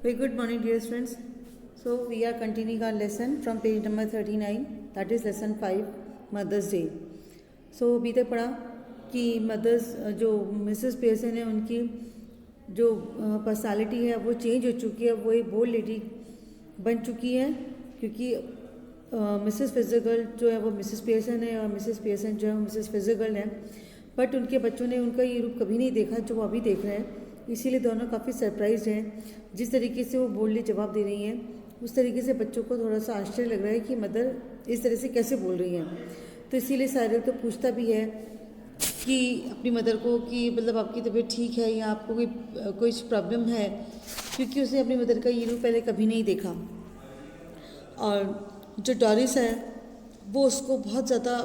Very good morning, dear friends. So we are continuing our lesson from page number 39, that is lesson 5, Mother's Day. So अभी तक पढ़ा कि mother's जो Mrs Pearson है उनकी जो पर्सनालिटी है वो चेंज हो चुकी है, वो एक बोल्ड लेडी बन चुकी है क्योंकि मिसेस फिजिकल जो है वो मिसेस पेयरसन है और मिसेस पेयरसन जो है वो मिसेस फिजिकल है। बट उनके बच्चों ने उनका ये रूप कभी नहीं देखा जो वो अभी देख रहे हैं, इसीलिए दोनों काफ़ी सरप्राइज हैं। जिस तरीके से वो बोल्डली जवाब दे रही हैं उस तरीके से बच्चों को थोड़ा सा आश्चर्य लग रहा है कि मदर इस तरह से कैसे बोल रही हैं। तो इसीलिए साइरल तो पूछता भी है कि अपनी मदर को कि मतलब आपकी तबीयत ठीक है या आपको कोई प्रॉब्लम है, क्योंकि उसने अपनी मदर का ये रूप पहले कभी नहीं देखा। और जो डॉरिस है वो उसको बहुत ज़्यादा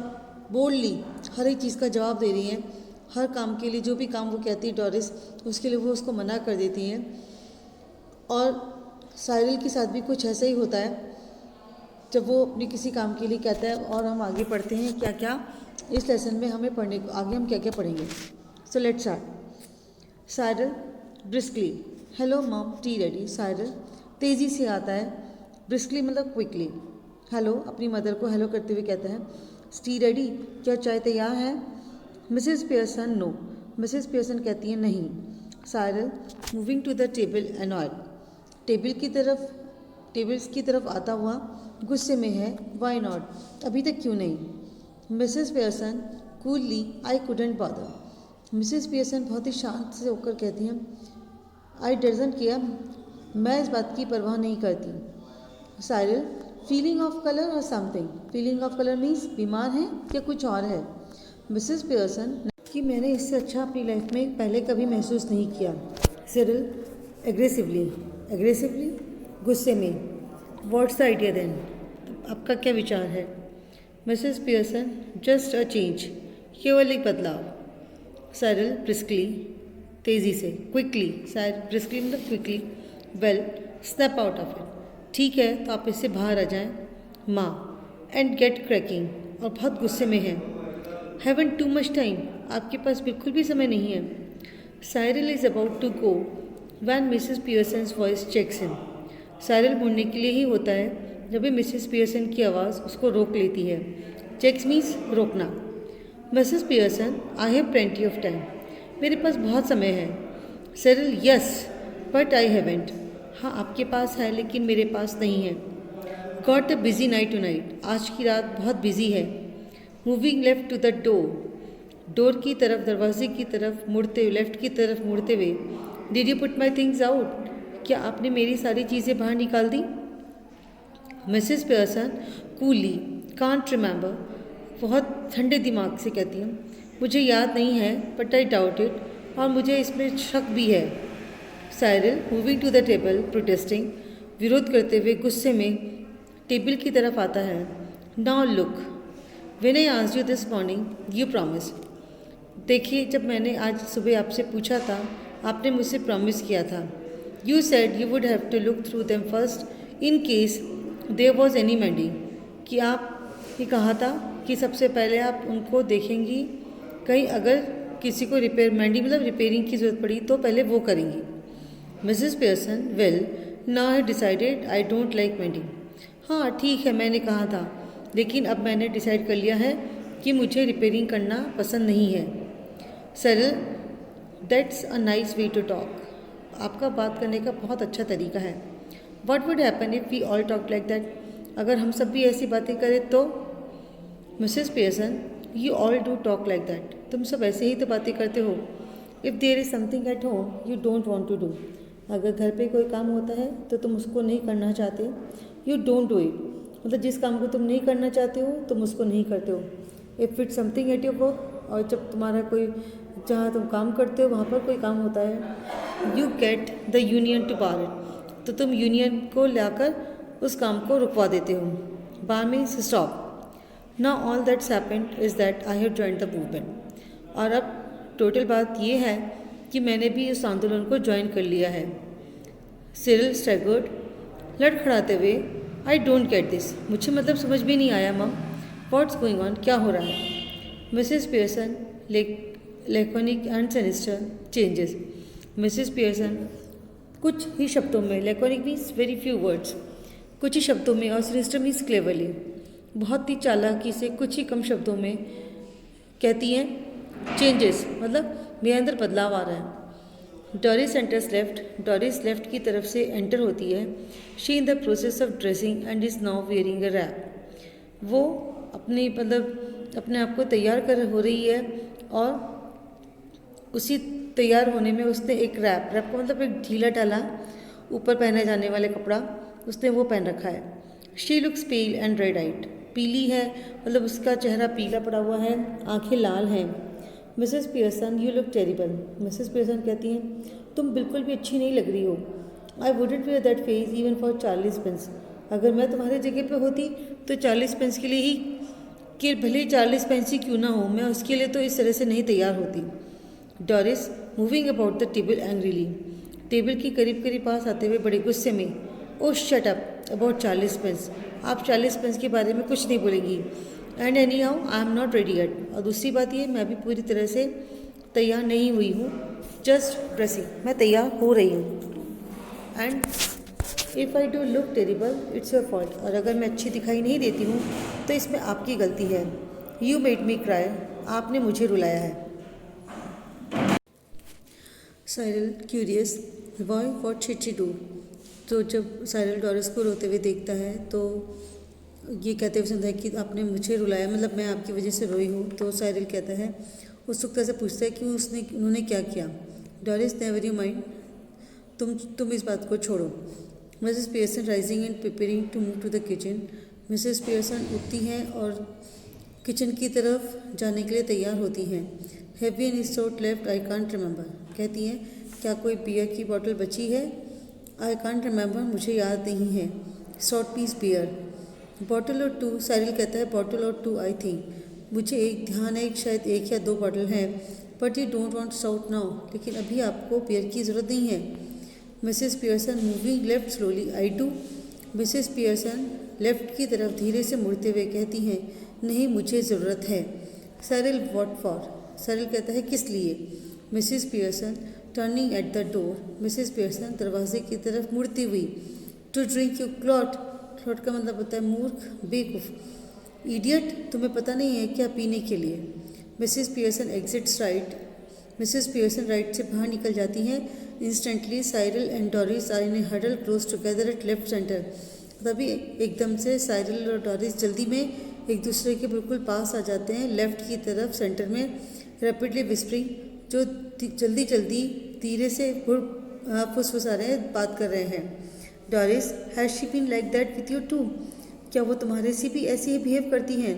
बोल्डली हर एक चीज़ का जवाब दे रही है। हर काम के लिए जो भी काम वो कहती है डॉरिस, उसके लिए वो उसको मना कर देती हैं। और साइरल के साथ भी कुछ ऐसा ही होता है जब वो अपने किसी काम के लिए कहता है। और हम आगे पढ़ते हैं क्या क्या इस लेसन में हमें पढ़ने को, आगे हम क्या क्या पढ़ेंगे। So let's start. Cyril briskly, hello mom, T ready. Cyril तेज़ी से आता है, ब्रिस्कली मतलब क्विकली। हेलो अपनी मदर को हेलो करते हुए कहता है। टी रेडी, क्या चाय तैयार है? Mrs Pearson, no. Mrs Pearson कहती है नहीं। Cyril moving to the table annoyed, tables की तरफ आता हुआ गुस्से में है। वाई नॉट, अभी तक क्यों नहीं? Mrs Pearson coolly, I couldn't bother. Mrs Pearson बहुत ही शांत से होकर कहती हैं, आई डजंट केयर, मैं इस बात की परवाह नहीं करती। साइरल फीलिंग ऑफ कलर और something, feeling off colour means बीमार है या कुछ और है? मिसेस पियर्सन कि मैंने इससे अच्छा अपनी लाइफ में पहले कभी महसूस नहीं किया। साइरल एग्रेसिवली गुस्से में। व्हाट्स द आइडिया देन, आपका क्या विचार है? Mrs Pearson just a change, केवल एक बदलाव। साइरल ब्रिस्कली तेज़ी से, क्विकली। साइरल ब्रिस्कली मतलब quickly. Well snap out of it, ठीक है तो आप इससे बाहर आ जाएं। माँ एंड गेट क्रैकिंग, और बहुत गुस्से में है। हैवन टू मच टाइम, आपके पास बिल्कुल भी समय नहीं है। Cyril is about to go when Mrs Pearson's voice checks him. Cyril मुड़ने के लिए ही होता है जब भी मिसेस पियर्सन की आवाज़ उसको रोक लेती है। चेक्स मीन्स रोकना। Mrs Pearson, I have plenty of time, मेरे पास बहुत समय है। Cyril yes but I haven't, हाँ आपके पास है लेकिन मेरे पास नहीं है। Got a busy night tonight, आज की रात बहुत बिजी है। Moving left to the door की तरफ, दरवाजे की तरफ मुड़ते हुए, लेफ्ट की तरफ मुड़ते हुए। Did you put my things out, क्या आपने मेरी सारी चीज़ें बाहर निकाल दी? Mrs Pearson coolly, can't remember, बहुत ठंडे दिमाग से कहती हूँ, मुझे याद नहीं है, बट आई डाउट इट, और मुझे इसमें शक भी है। Cyril moving to the table protesting, विरोध करते हुए गुस्से में टेबल की तरफ आता है। Now look, when I asked you this morning you promise, देखिए जब मैंने आज सुबह आपसे पूछा था आपने मुझसे प्रॉमिस किया था। You said you would have to look through them first in case there was any mending, कि आप ये कहा था कि सबसे पहले आप उनको देखेंगी, कहीं अगर किसी को मेंडिंग मतलब रिपेयरिंग की ज़रूरत पड़ी तो पहले वो करेंगी। Mrs Pearson well now I decided I don't like mending, हाँ ठीक है मैंने कहा था, लेकिन अब मैंने डिसाइड कर लिया है कि मुझे रिपेयरिंग करना पसंद नहीं है। Cyril that's a nice way to talk, आपका बात करने का बहुत अच्छा तरीका है। What would happen if we all talk like that, अगर हम सब भी ऐसी बातें करें तो? Mrs Pearson you all do talk like that, तुम सब ऐसे ही तो बातें करते हो। If there is something at home you don't want to do, अगर घर पे कोई काम होता है तो तुम उसको नहीं करना चाहते। यू डोंट डू इट, मतलब जिस काम को तुम नहीं करना चाहते हो तुम उसको नहीं करते हो। If it something at your work, और जब तुम्हारा कोई, जहाँ तुम काम करते हो वहाँ पर कोई काम होता है, you get the union to bar it, तो तुम यूनियन को लाकर उस काम को रुकवा देते हो। बार means stop. Now all that's happened is that I have joined the movement, और अब टोटल बात ये है कि मैंने भी उस आंदोलन को ज्वाइन कर लिया है। साइरल स्टैगर्ड, लड़खड़ाते हुए, आई डोंट गेट दिस, मुझे मतलब समझ भी नहीं आया मम, व्हाट्स गोइंग ऑन, क्या हो रहा है? Mrs Pearson laconic and sinister changes. Mrs Pearson कुछ ही शब्दों में, laconic means very few words, कुछ ही शब्दों में, और सिनिस्टर मीन्स क्लेवरली, बहुत ही चालाकी से कुछ ही कम शब्दों में कहती हैं चेंजेस, मतलब मेरे अंदर बदलाव आ रहा है। Doris enters left, Doris left की तरफ से एंटर होती है। She in the process of dressing and is now wearing a wrap, वो अपनी मतलब अपने आप को तैयार कर हो रही है, और उसी तैयार होने में उसने एक रैप, रैप का मतलब एक ढीला ढाला ऊपर पहने जाने वाले कपड़ा उसने वो पहन रखा है। She looks pale and red eyed, पीली है मतलब उसका चेहरा पीला पड़ा हुआ है, आंखें लाल हैं। Mrs Pearson you look terrible, Mrs Pearson कहती हैं तुम बिल्कुल भी अच्छी नहीं लग रही हो। I wouldn't wear that face even for 40 pence, अगर मैं तुम्हारी जगह पे होती तो 40 पेंस के लिए ही, कि भले 40 पेंस ही क्यों ना हो, मैं उसके लिए तो इस तरह से नहीं तैयार होती। Doris moving about the table angrily, table के करीब करीब पास आते हुए बड़े गुस्से में, ओ शट अप अबाउट 40 पेंस, आप 40 पेंस के बारे में कुछ नहीं बोलेंगी। And any how I am not ready yet, और दूसरी बात ये मैं अभी पूरी तरह से तैयार नहीं हुई हूँ, जस्ट ड्रेसिंग, मैं तैयार हो रही हूँ। And if I do look terrible it's your fault, और अगर मैं अच्छी दिखाई नहीं देती हूँ तो इसमें आपकी गलती है। यू मेड मी क्राई, आपने मुझे रुलाया है। Cyril curious, why what should she do, तो जब साइरल डॉरिस को रोते हुए देखता है तो ये कहते हुए सुनता है कि आपने मुझे रुलाया, मतलब मैं आपकी वजह से रोई हूँ। तो साइरल कहता है, उत्सुकता से पूछता है कि उन्होंने क्या किया। डॉरिस, नेवर यू माइंड, तुम इस बात को छोड़ो। Mrs Pearson rising and preparing to move to the kitchen, Mrs Pearson उठती हैं और किचन की तरफ जाने के लिए तैयार होती हैं। Have you any shot left, I can't remember, कहती हैं क्या कोई बियर की बोतल बची है। आई कांट रिमेंबर, मुझे याद नहीं है। शॉर्ट पीस बियर, बॉटल और 2, साइरल कहता है बॉटल और 2 आई थिंक, मुझे एक ध्यान है शायद 1 या 2 बॉटल हैं। But you don't want shot now, लेकिन अभी आपको बियर की ज़रूरत नहीं है। Mrs Pearson moving left slowly, I do, Mrs Pearson left की तरफ धीरे से मुड़ते हुए कहती हैं नहीं मुझे ज़रूरत है। साइरल, व्हाट फॉर, साइरल कहता है किस लिए। Mrs Pearson turning at the door, Mrs Pearson दरवाजे की तरफ मुड़ती हुई। To drink you clot, clot का मतलब होता है मूर्ख, बेवकूफ़, इडियट, तुम्हें पता नहीं है क्या पीने के लिए। Mrs Pearson exits right, Mrs Pearson right से बाहर निकल जाती हैं। Instantly Cyril and Doris are in a huddle close together at left centre, तभी एकदम से साइरल और डॉरिस जल्दी में एक दूसरे के बिल्कुल पास आ जाते हैं, लेफ्ट की तरफ सेंटर में। रैपिडली विस्परिंग, जो जल्दी जल्दी धीरे से फुसफुसा रहे हैं, बात कर रहे हैं। Doris, has she been like that with you too, क्या वो तुम्हारे से भी ऐसे ही बिहेव करती हैं।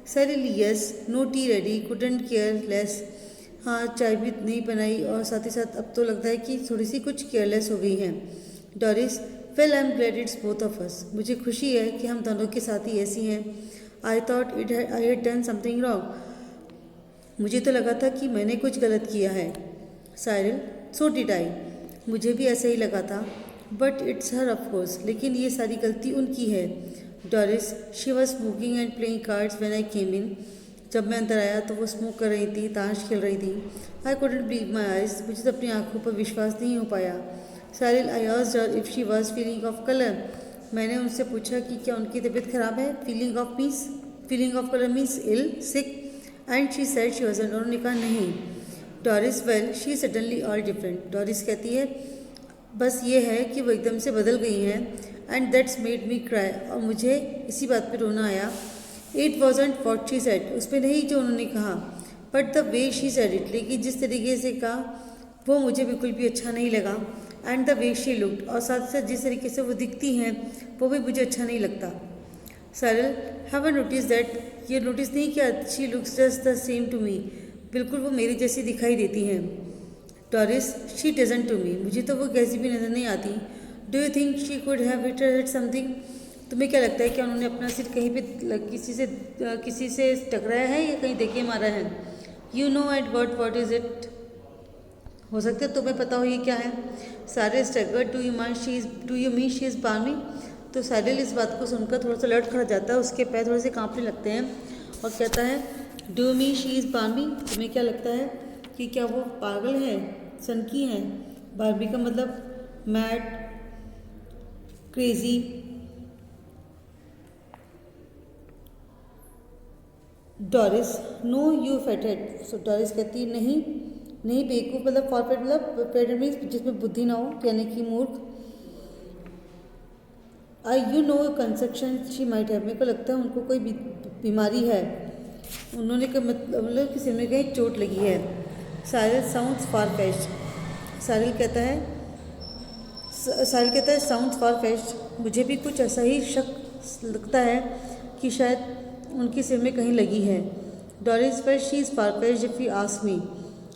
Cyril, yes, no tea ready, couldn't care less, हाँ चाय भी नहीं बनाई, और साथ ही साथ अब तो लगता है कि थोड़ी सी कुछ केयरलेस हो गई हैं। Doris, well I am glad it's both of us, मुझे खुशी है कि हम दोनों के साथ ही ऐसी हैं। I thought I had done something wrong, मुझे तो लगा था कि मैंने कुछ गलत किया है। साइरल, सो डिड आई, मुझे भी ऐसा ही लगा था, बट इट्स हर ऑफकोर्स, लेकिन ये सारी गलती उनकी है। Doris, she was smoking and playing cards when I came in, जब मैं अंदर आया तो वो स्मोक कर रही थी, ताश खेल रही थी। I couldn't believe my eyes, मुझे तो अपनी आंखों पर विश्वास नहीं हो पाया। Cyril, I asked her if she was feeling off colour, मैंने उनसे पूछा कि क्या उनकी तबीयत खराब है। Feeling off colour means ill, sick, and she said she wasn't, और उन्होंने कहा नहीं। Doris, well she suddenly all different, Doris कहती है बस ये है कि वो एकदम से बदल गई हैं। And that's made me cry, और मुझे इसी बात पे रोना आया। It wasn't what she said, उस पर नहीं जो उन्होंने कहा, but the way she said it, लेकिन जिस तरीके से कहा वो मुझे बिल्कुल भी अच्छा नहीं लगा। And the way she looked, और साथ साथ जिस तरीके से वो दिखती हैं वो भी मुझे अच्छा नहीं लगता। Cyril, have I notice that, ये नोटिस नहीं किया, she looks just the same to me, बिल्कुल वो मेरी जैसी दिखाई देती हैं। Doris, she doesn't to me, मुझे तो वो कैसी भी नज़र नहीं आती। Do you think she could have hit something, तुम्हें क्या लगता है कि उन्होंने अपना सिर कहीं पे किसी से टकराया है या कहीं देके मारा है। You know at what is it, हो सकता है तुम्हें पता हो ये क्या है। सारे स्टगर, do you mean she is barmy, तो साइरल इस बात को सुनकर थोड़ा सा लड़ खड़ा जाता है, उसके पैर थोड़े से कांपने लगते हैं और कहता है do you mean she is बार्मी, तुम्हें क्या लगता है कि क्या वो पागल है, सनकी हैं। बार्बी का मतलब mad, crazy, Doris, no you fathead. So Doris कहती है नहीं, नहीं बेवकूफ़, मतलब फॉरफेट मतलब फेटेड मीन्स जिसमें बुद्धि ना हो, यानी कि मूर्ख। You know conception she might have, मेरे को लगता है उनको कोई बीमारी है, उन्होंने मतलब किसी ने कहीं चोट लगी है। साहिल साउंड्स फार फेच्ड, साहिल कहता है साउंड्स फार फेच्ड, मुझे भी कुछ ऐसा ही शक लगता है कि शायद उनके सिर में कहीं लगी है। डॉरिस पर she is far fetched if you ask me,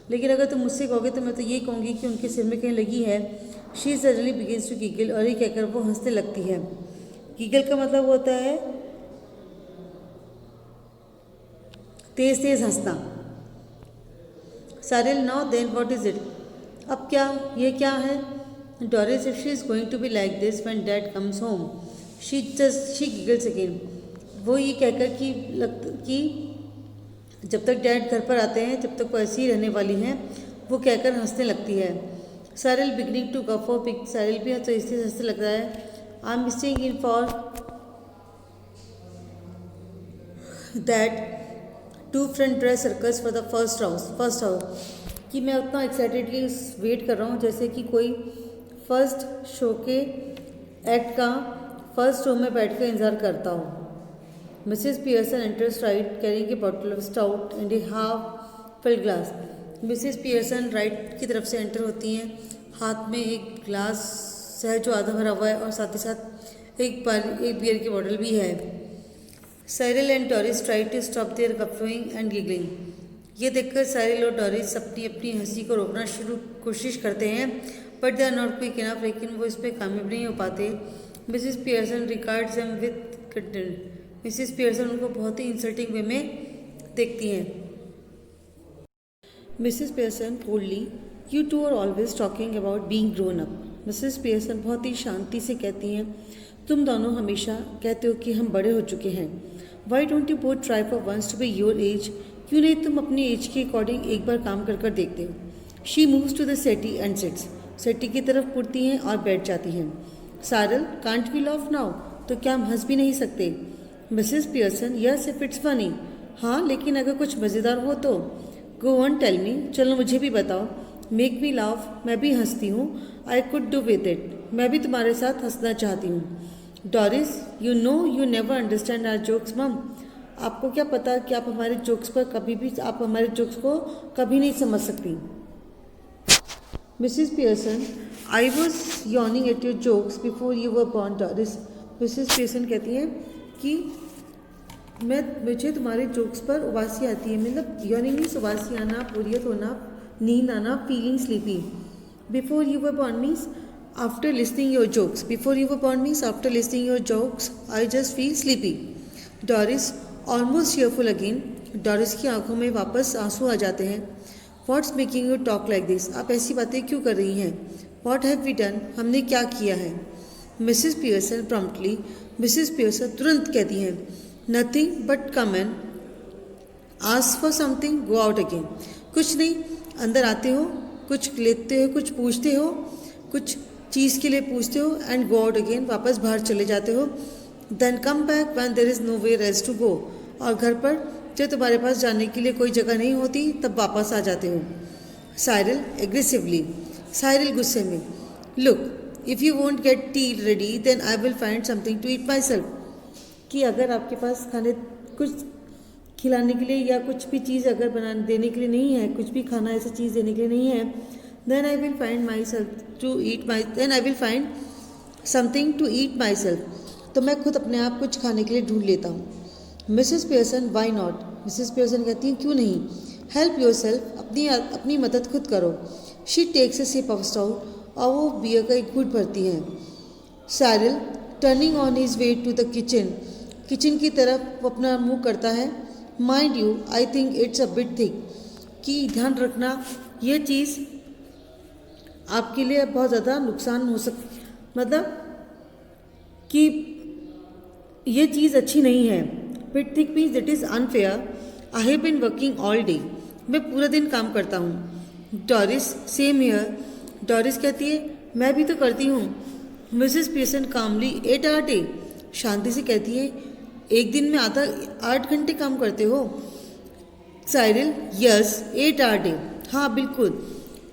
लेकिन अगर तुम मुझसे कहोगे तो मैं तो ये कहूँगी कि उनके सिर में कहीं लगी है। शी सडनली बिगिंस टू गीगल, और ये कहकर वो हंसने लगती है। गीगल का मतलब होता है तेज तेज हंसना। Cyril, now then what is it, अब क्या, ये क्या है। Doris, if she is going to be like this when dad comes home, she giggles again, वो ये कहकर कि जब तक डैड घर पर आते हैं जब तक वो ऐसी ही रहने वाली हैं, वो कहकर हंसने लगती है। सारिल बिगनिंग टू गफो, सारिल भी तो इसलिए हंसने लग रहा है। I am misting in for that two front dress circles for the first house, कि मैं उतना एक्साइटेडली वेट कर रहा हूँ जैसे कि कोई फर्स्ट शो के एक्ट का फर्स्ट रो में बैठ कर इंतज़ार करता हो। Mrs Pearson enters right carrying a bottle of stout and A half filled glass. Mrs Pearson right की तरफ से एंटर होती हैं, हाथ में एक ग्लास है जो आधा भरा हुआ है और साथ ही साथ एक बियर की बॉटल भी है। Cyril and Doris try to stop their guffawing and giggling, ये देखकर साइरिल और डॉरिस अपनी अपनी हंसी को रोकना कोशिश करते हैं, but they are not quick enough, लेकिन वो इस पर कामयाब नहीं हो पाते। Mrs Pearson regards them with contempt, Mrs Pearson उनको बहुत ही इंसल्टिंग वे में देखती हैं। Mrs Pearson coldly, you two are always talking about being grown up. Mrs Pearson बहुत ही शांति से कहती हैं, तुम दोनों हमेशा कहते हो कि हम बड़े हो चुके हैं। Why don't you both try for once to be your age, क्यों नहीं तुम अपनी एज के अकॉर्डिंग एक बार काम कर देखते हो। She moves to the settee and sits, settee की तरफ मुड़ती हैं और बैठ जाती हैं। Cyril, can't we laugh now, तो क्या हम हंस भी नहीं सकते। Mrs Pearson, yes if it's funny, हाँ लेकिन अगर कुछ मज़ेदार हो तो। गो ऑन टेल मी, चलो मुझे भी बताओ। मेक मी लाफ, मैं भी हंसती हूँ। I could do with it, मैं भी तुम्हारे साथ हंसना चाहती हूँ। Doris, you know you never understand our jokes mum, आपको क्या पता कि आप हमारे जोक्स को कभी नहीं समझ सकती। Mrs Pearson, I was yawning at your jokes before you were born. Doris, Mrs Pearson कहती हैं कि मुझे तुम्हारे जोक्स पर उबासी आती है, मतलब यॉर्निंग मीन्स उबासी आना, बोरियत होना, नींद आना, feeling sleepy. Before you were born means after listening your jokes, before you were born means after listening your jokes I just feel sleepy. Doris, almost cheerful again, Doris की आंखों में वापस आंसू आ जाते हैं। What's making you talk like this, आप ऐसी बातें क्यों कर रही हैं। What have we done, हमने क्या किया है। Mrs Pearson promptly, Mrs Pearson तुरंत कहती हैं, nothing but come and ask for something, go out again, कुछ नहीं, अंदर आते हो, कुछ लेते हो, कुछ पूछते हो, कुछ चीज़ के लिए पूछते हो, एंड गो आउट अगेन, वापस बाहर चले जाते हो। Then come back when there is nowhere else to go, और घर पर जब तुम्हारे पास जाने के लिए कोई जगह नहीं होती तब वापस आ जाते हो। साइरिल एग्रेसिवली, साइरिल गुस्से में, look if you won't get tea ready then I will find something to eat myself, कि अगर आपके पास खाने कुछ खिलाने के लिए या कुछ भी चीज़ अगर बना देने के लिए नहीं है, कुछ भी खाना ऐसी चीज़ देने के लिए नहीं है, then I will find something to eat myself, तो मैं खुद अपने आप कुछ खाने के लिए ढूंढ लेता हूँ। Mrs Pearson, why not, Mrs Pearson कहती हैं क्यों नहीं। हेल्प योर सेल्फ, अपनी मदद खुद करो। She takes a sip of stout, और वो बियर का एक घूंट भरती हैं। Cyril turning on his way to the kitchen की तरफ वो अपना मुँह करता है। Mind you I think it's a bit thick, कि ध्यान रखना ये चीज़ आपके लिए बहुत ज़्यादा नुकसान हो मतलब कि ये चीज़ अच्छी नहीं है। Bit thick means it is unfair, I have been working all day, मैं पूरा दिन काम करता हूँ। डॉरिस, सेम हियर, डॉरिस कहती है मैं भी तो करती हूँ। Mrs Pearson calmly 8 hour day, शांति से कहती है। एक दिन में आधा 8 घंटे काम करते हो? साइरल, यस 8 आवर डे, हाँ बिल्कुल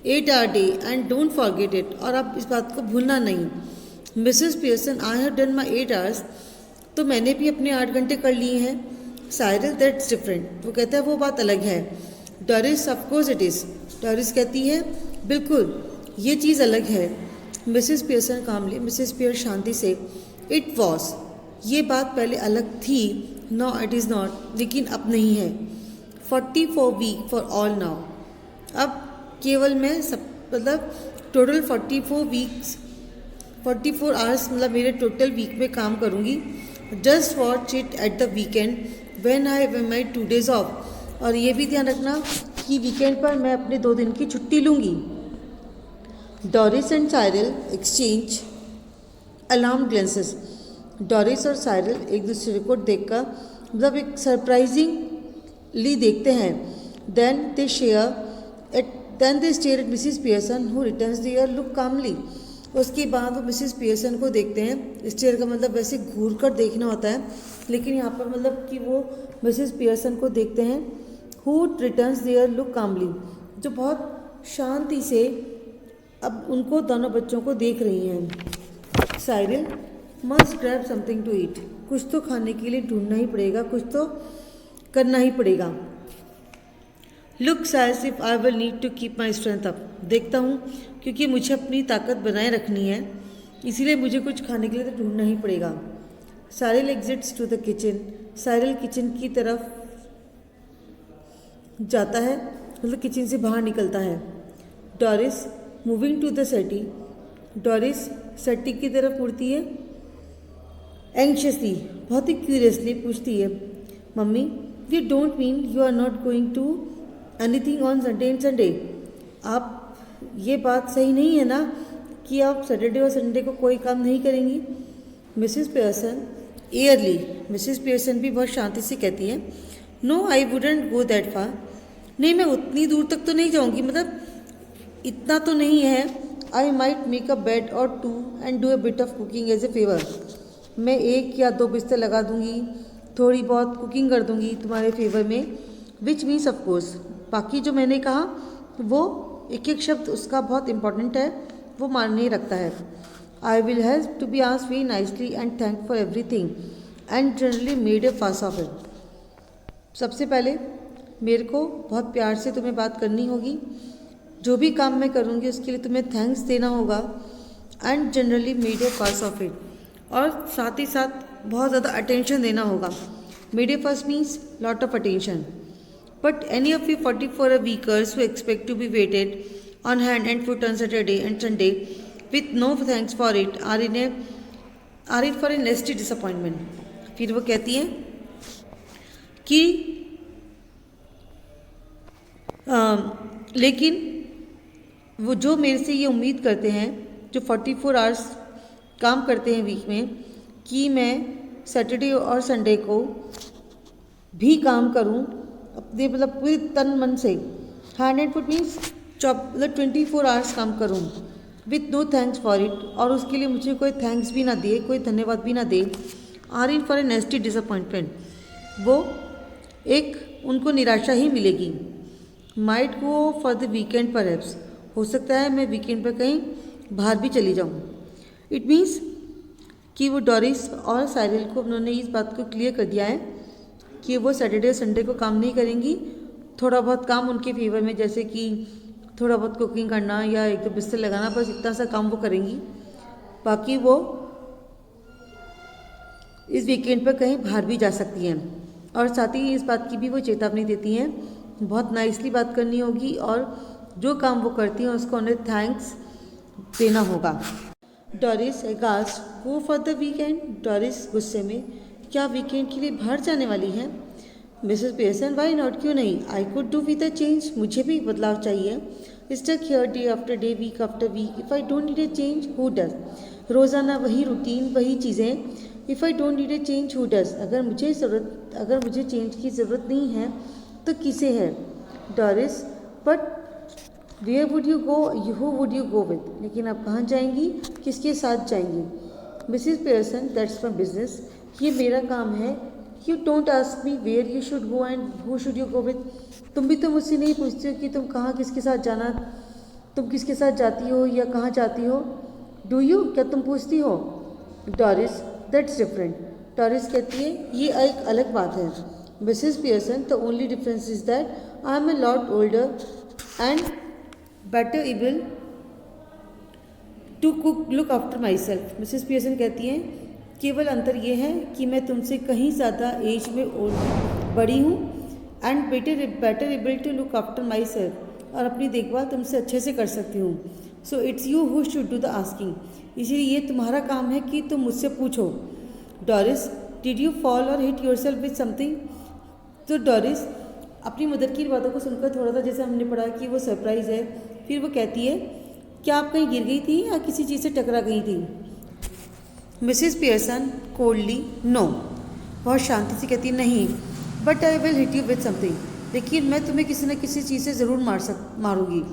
8 hour day, and don't forget it, और आप इस बात को भूलना नहीं। Mrs Pearson, I have done my 8 hours, तो मैंने भी अपने 8 घंटे कर लिए हैं। साइरल, दैट्स डिफरेंट, वो कहता है वो बात अलग है। Doris, of course it is, Doris कहती है बिल्कुल ये चीज़ अलग है। मिसेस पियर्सन कामली, मिसेस पियर शांति से, इट वॉज, ये बात पहले अलग थी, नो इट इज़ नॉट, लेकिन अब नहीं है। 44 वीक फॉर ऑल नाउ, अब केवल मैं सब मतलब टोटल 44 वीक्स 44 आवर्स मतलब मेरे टोटल वीक में काम करूँगी। Just watch it at the weekend when I have my 2 days of, और ये भी ध्यान रखना कि वीकेंड पर मैं अपने 2 दिन की छुट्टी लूँगी। Doris and Cyril exchange alarmed glances, Doris और साइरल एक दूसरे को देखकर मतलब एक सरप्राइजिंगली देखते हैं। Then they stare at Mrs Pearson who returns their look calmly, उसके बाद वो मिसिस पियर्सन को देखते हैं। स्टेयर का मतलब वैसे घूर कर देखना होता है, लेकिन यहाँ पर मतलब कि वो मिसिस पियर्सन को देखते हैं। हु रिटर्न्स देयर लुक कामली, जो बहुत शांति से अब उनको दोनों बच्चों को देख रही हैं। Cyril, must grab something to eat, कुछ तो खाने के लिए ढूंढना ही पड़ेगा, कुछ तो करना ही पड़ेगा। Looks as if I will need to keep my strength up, देखता हूँ क्योंकि मुझे अपनी ताकत बनाए रखनी है, इसीलिए मुझे कुछ खाने के लिए तो ढूंढना ही पड़ेगा। Cyril exits to the kitchen, Cyril kitchen की तरफ जाता है, मतलब किचन से बाहर निकलता है। Doris moving to the settee, Doris settee की तरफ मुड़ती है। एंग्शियसली, बहुत ही क्यूरियसली पूछती है, mummy you don't mean you are not going to anything on Sunday and Sunday, आप ये बात सही नहीं है ना कि आप सैटरडे और संडे को कोई काम नहीं करेंगी? Mrs Pearson airily, Mrs Pearson भी बहुत शांति से कहती है, no I wouldn't go that far, नहीं मैं उतनी दूर तक तो नहीं जाऊंगी, मतलब इतना तो नहीं है। I might make a bed or 2 and do a bit of cooking as a favour, मैं 1 या 2 बिस्तर लगा दूंगी, थोड़ी बहुत कुकिंग कर दूंगी तुम्हारे फेवर में, विच मीन्स ऑफकोर्स, बाकी जो मैंने कहा वो एक एक शब्द उसका बहुत इंपॉर्टेंट है, वो मायने रखता है। I will have to be asked very nicely and thank for everything and generally made a fuss of it, सबसे पहले मेरे को बहुत प्यार से तुम्हें बात करनी होगी, जो भी काम मैं करूँगी उसके लिए तुम्हें थैंक्स देना होगा, and generally made a fuss of it, और साथ ही साथ बहुत ज़्यादा अटेंशन देना होगा। Made a first means lot of attention, but any of you 44 weekers who expect to be waited on hand and foot on Saturday and Sunday with no thanks for it are in for a nasty disappointment. फिर वो कहती हैं कि लेकिन वो जो मेरे से ये उम्मीद करते हैं, जो 44 आवर्स काम करते हैं वीक में, कि मैं सैटरडे और संडे को भी काम करूं अपने मतलब पूरी तन मन से, हैंड एंड फुट मीन्स मतलब 24 आवर्स काम करूं with no thanks for it, और उसके लिए मुझे कोई थैंक्स भी ना दे, कोई धन्यवाद भी ना दे। Are in for a nasty disappointment, वो एक उनको निराशा ही मिलेगी। Might go for the weekend perhaps, हो सकता है मैं वीकेंड पर कहीं बाहर भी चली जाऊँ। इट मीन्स कि वो डॉरिस और साइरल को उन्होंने इस बात को क्लियर कर दिया है कि वो सैटरडे और संडे को काम नहीं करेंगी, थोड़ा बहुत काम उनके फेवर में, जैसे कि थोड़ा बहुत कुकिंग करना या 1-2 बिस्तर लगाना, बस इतना सा काम वो करेंगी, बाकी वो इस वीकेंड पर कहीं बाहर भी जा सकती हैं। और साथ ही इस बात की भी वो चेतावनी देती हैं, बहुत नाइसली बात करनी होगी, और जो काम वो करती हैं उसको उन्हें थैंक्स देना होगा। Doris aghast, go for the weekend, Doris गुस्से में, क्या वीकेंड के लिए बाहर जाने वाली हैं? मिसेस पियर्सन, वाई नॉट, क्यों नहीं, I could do with a change, मुझे भी बदलाव चाहिए। Stuck here day after day, week after week, if I don't need a change who does, रोज़ाना वही रूटीन वही चीज़ें, if I don't need a change who does, अगर मुझे चेंज की ज़रूरत नहीं है तो किसे है? Doris, but where would you go, who would you go with, लेकिन आप कहाँ जाएंगी, किसके साथ जाएंगी। Mrs Pearson, that's my business, ये मेरा काम है। You don't ask me where you should go and who should you go with, तुम भी तो मुझसे नहीं पूछते हो कि तुम कहाँ किसके साथ जाना, तुम किसके साथ जाती हो या कहाँ जाती हो। डू यू, क्या तुम पूछती हो। डॉरिस, दैट्स डिफरेंट, डॉरिस कहती है ये एक अलग बात है। Mrs Pearson, the only difference is that I am a lot older and better able to cook look after myself. Mrs Pearson कहती हैं केवल अंतर यह है कि मैं तुमसे कहीं ज़्यादा एज में बड़ी हूँ and better able to look after myself, और अपनी देखभाल तुमसे अच्छे से कर सकती हूँ। So it's you who should do the asking, इसीलिए ये तुम्हारा काम है कि तुम मुझसे पूछो। डॉरिस, डिड यू फॉल और hit yourself with something. तो डॉरिस अपनी मदर की बातों को सुनकर थोड़ा सा, जैसे हमने पढ़ा कि वो सरप्राइज़ है, फिर वो कहती है क्या आप कहीं गिर गई थी या किसी चीज़ से टकरा गई थी। मिसिज पियर्सन कोल्डली, नो, बहुत शांति से कहती नहीं, but I will hit you with something, लेकिन मैं तुम्हें किसी न किसी चीज़ से ज़रूर मारूंगी।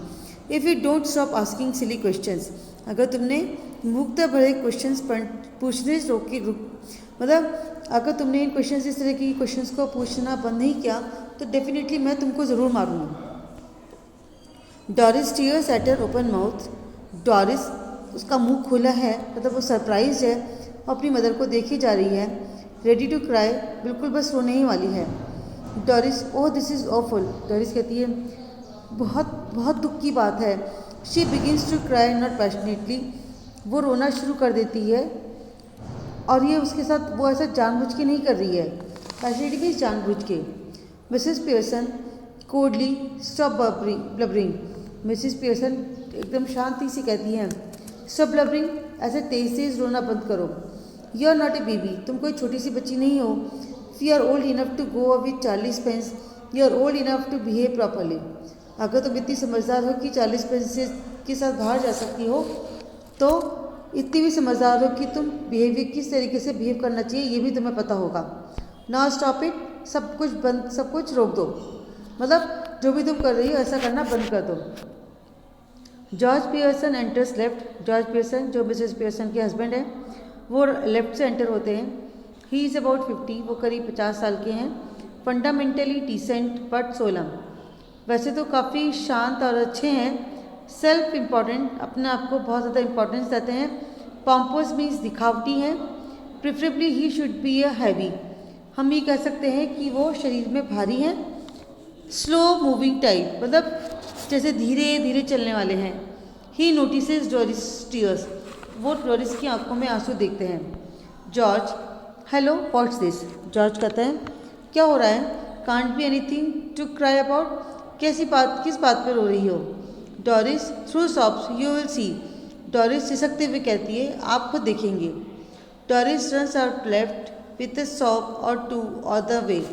If you don't stop asking silly questions, अगर तुमने मुक्त भरे क्वेश्चंस पूछने मतलब अगर तुमने इन क्वेश्चंस, इस तरह की क्वेश्चंस को पूछना बंद नहीं किया तो डेफिनेटली मैं तुमको ज़रूर मारूंगी। Doris tears at her open mouth, Doris उसका मुंह खुला है, मतलब वो सरप्राइज है, अपनी मदर को देखी जा रही है, रेडी टू क्राई, बिल्कुल बस रोने ही वाली है। Doris, oh this is awful, Doris कहती है बहुत बहुत दुख की बात है। She begins to cry not passionately, वो रोना शुरू कर देती है, और ये उसके साथ वो ऐसा जानबूझ के नहीं कर रही है, पैशनेटली भी जानबूझ के। Mrs Pearson coldly, stop blubbering, Mrs Pearson एकदम शांति से कहती हैं स्टॉप ब्लबरिंग, ऐसे तेज रोना बंद करो। You are not a baby, तुम कोई छोटी सी बच्ची नहीं हो। You are old enough to go with 40 pence, you are old enough to behave properly, अगर तुम इतनी समझदार हो कि 40 पैसे के साथ बाहर जा सकती हो, तो इतनी भी समझदार हो कि तुम बिहेवियर किस तरीके से बिहेव करना चाहिए ये भी तुम्हें पता होगा। नाउ स्टॉप इट, सब कुछ बंद, सब कुछ रोक दो, मतलब जो भी तुम कर रही हो ऐसा करना बंद कर दो। George Pearson enters left, George Pearson जो मिसेस पियर्सन के हस्बैंड हैं वो लेफ्ट से एंटर होते हैं। ही इज़ अबाउट 50, वो करीब 50 साल के हैं। फंडामेंटली डिसेंट बट सोलम, वैसे तो काफ़ी शांत और अच्छे हैं। सेल्फ इम्पॉर्टेंट, अपने आप को बहुत ज़्यादा इम्पोर्टेंस देते हैं। पॉम्पोस मीन्स दिखावटी हैं। Preferably he should be a heavy, हम ये कह सकते हैं कि वो शरीर में भारी हैं। स्लो मूविंग टाइप, मतलब जैसे धीरे धीरे चलने वाले हैं। ही नोटिसेस डॉरिस टीयर्स, वो डॉरिस की आंखों में आंसू देखते हैं। George, hello what's this, George कहता है क्या हो रहा है। Can't be anything to cry about, कैसी बात, किस बात पर रो रही हो। Doris, through sobs you will see, Doris सिसकते हुए कहती है आप खुद देखेंगे। Doris runs out left with a sob और टू और द वे,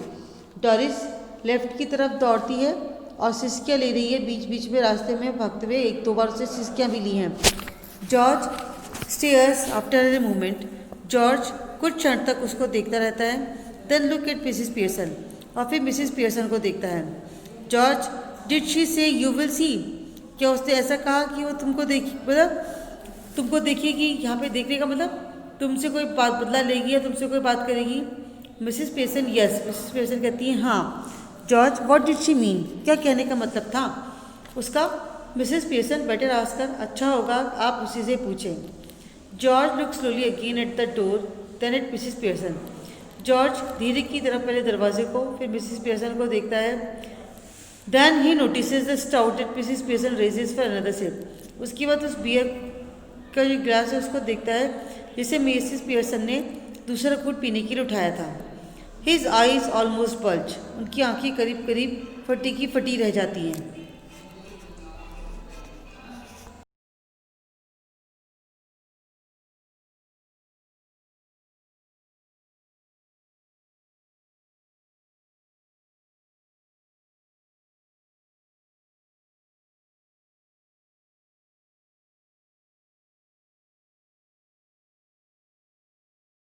डॉरिस लेफ्ट की तरफ दौड़ती है और सिसकियाँ ले रही है, बीच बीच में रास्ते में भागते हुए एक दो बार उसे सिसकियाँ भी ली हैं। George stares after a moment, George कुछ क्षण तक उसको देखता रहता है। Then look at Mrs Pearson, और फिर मिसिस पियर्सन को देखता है। George, did she say you will see, क्या उसने ऐसा कहा कि वो तुमको देखी, मतलब तुमको देखिएगी, यहाँ पे देखने का मतलब तुमसे कोई बात बदला लेगी या तुमसे कोई बात करेगी। Mrs Pearson, yes, Mrs Pearson कहती हैं हाँ। George, what did she mean, क्या कहने का मतलब था उसका। मिसिस पियर्सन, बेटर आस्कर, अच्छा होगा आप उसी से पूछें। George look slowly again at the door then at Mrs Pearson, George धीरे की तरफ पहले दरवाजे को फिर मिसिस पियर्सन को देखता है। Then he notices the stout at Mrs Pearson raises for another sip, उसके बाद उस बियर का जो ग्लास है उसको देखता है जिसे मिसिस पियर्सन ने दूसरा घूंट पीने के लिए उठाया था। हिज आईज ऑलमोस्ट बल्ज, उनकी आंखें करीब करीब फटी की फटी रह जाती हैं।